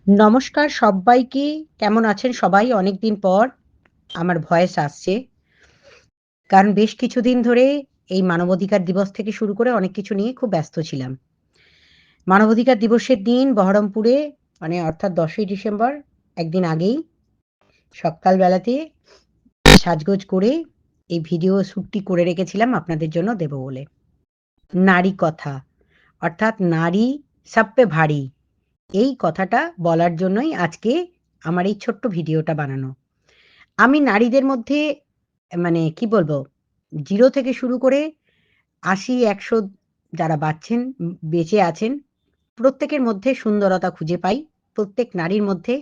নমস্কার সব্বাইকে। কেমন আছেন সবাই? অনেকদিন পর আমার ভয়েস আসছে। কারণ বেশ কিছুদিন ধরে এই মানবাধিকার দিবস থেকে শুরু করে অনেক কিছু নিয়ে খুব ব্যস্ত ছিলাম। মানবাধিকার দিবসের দিন বহরমপুরে মানে অর্থাৎ ১০ই ডিসেম্বর একদিন আগেই সকাল বেলাতে সাজগোজ করে এই ভিডিও শ্যুটটি করে রেখেছিলাম আপনাদের জন্য দেব বলে। নারী কথা অর্থাৎ নারী সব পে ভারী এই কথাটা বলার জন্যই আজকে আমার এই ছোট্ট ভিডিওটা বানানো। আমি নারীদের মধ্যে মানে কি বলবো 0 থেকে শুরু করে ৮০, ১০০ যারা বেঁচে আছেন প্রত্যেকের মধ্যে সুন্দরতা খুঁজে পাই। প্রত্যেক নারীর মধ্যে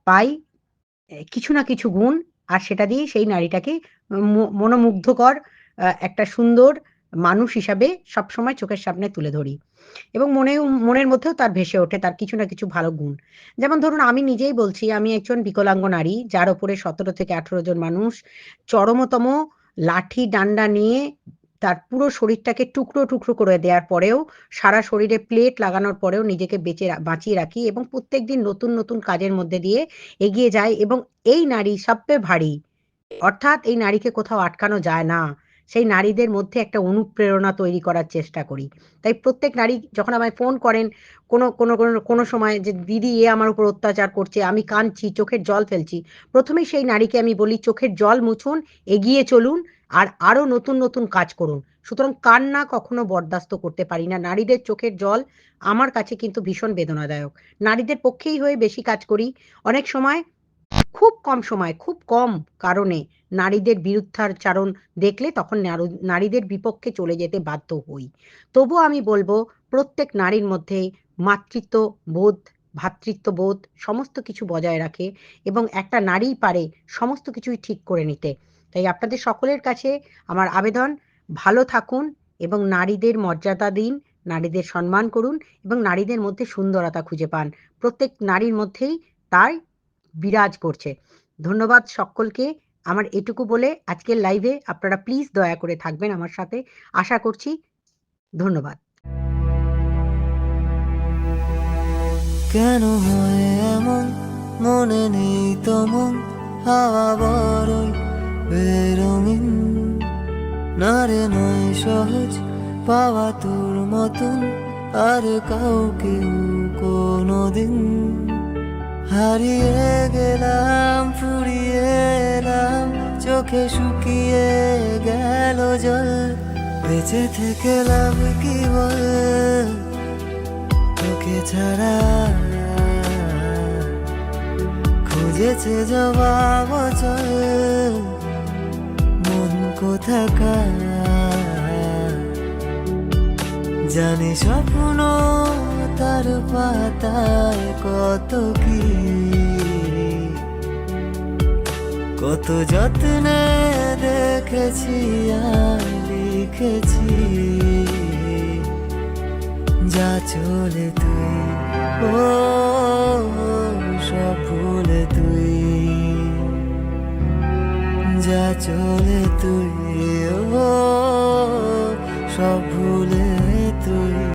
পাই কিছু না কিছু গুণ আর সেটা দিয়েই সেই নারীটাকে মনোমুগ্ধকর একটা সুন্দর মানুষ হিসাবে সবসময় চোখের সামনে তুলে ধরি। এবং মনের মধ্যেও তার ভেসে ওঠে তার কিছু না কিছু ভালো গুণ। যেমন ধরুন আমি নিজেই বলছি আমি একজন বিকলাঙ্গ নারী যার উপরে ১৭ থেকে ১৮ জন মানুষ চরমতম লাঠি ডান্ডা নিয়ে তার পুরো শরীরটাকে টুকরো, টুকরো করে দেওয়ার পরেও সারা শরীরে প্লেট লাগানোর পরেও নিজেকে বাঁচিয়ে রাখি এবং প্রত্যেকদিন নতুন, নতুন কাজের মধ্যে দিয়ে এগিয়ে যাই এবং এই নারী সব পে ভারী অর্থাৎ এই নারীকে কোথাও আটকানো যায় না। সেই নারীদের মধ্যে একটা অনুপ্রেরণা তৈরি করার চেষ্টা করি। তাই প্রত্যেক নারী যখন আমায় ফোন করেন কোনো সময় যে, "দিদি এ আমার উপর অত্যাচার করছে, আমি কাঁদছি, চোখের জল ফেলছি।" ১ম এই সেই নারীকে আমি বলি, "চোখের জল মুছুন, এগিয়ে চলুন আর আরো নতুন, নতুন কাজ করুন।" সুতরাং কান্না কখনো বরদাস্ত করতে পারি না। নারীদের চোখের জল আমার কাছে কিন্তু ভীষণ বেদনাদায়ক। নারীদের পক্ষেই হয়ে বেশি কাজ করি। অনেক সময় খুব কম সময়, খুব কম কারণে নারীদের বিরুদ্ধাচারণ দেখলে তখন নারীদের বিপক্ষে চলে যেতে বাধ্য হই। তবুও আমি বলব প্রত্যেক নারীর মধ্যে মাতৃত্ববোধ, ভ্রাতৃত্ববোধ সমস্ত কিছু বজায় রাখে এবং একটা নারীই পারে সমস্ত কিছুই ঠিক করে নিতে। তাই আপনাদের সকলের কাছে আমার আবেদন ভালো থাকুন এবং নারীদের মর্যাদা দিন, নারীদের সম্মান করুন এবং নারীদের মধ্যে সুন্দরতা খুঁজে পান। প্রত্যেক নারীর মধ্যেই তাই বিরাজ করছে। ধন্যবাদ সকলকে। আমার এটুকু বলে আজকের লাইভে আপনারা প্লিজ দয়া করে থাকবেন আমার সাথে। আশা করছি। ধন্যবাদ। কেন হয় এমন মনে নেই তো মন হাওয়া বড়ই বেরঙিন না রে নয় সহজ পাওয়া তোর মতন আর কাউকে কোনোদিন হারিয়ে গেলাম ফুরিয়ে এলাম চোখে শুকিয়ে গেল জল বেঁচে থেকে লাভ কি বল তোকে ছাড়া খুঁজেছে জবাব চল মন কোথাকার জানি স্বপ্ন তার পাতায় কত কি কত যত্নে দেখেছি আর লিখেছি যা চলে তুই ও সব ভুলে তুই যা চলে তুই ও সব ভুলে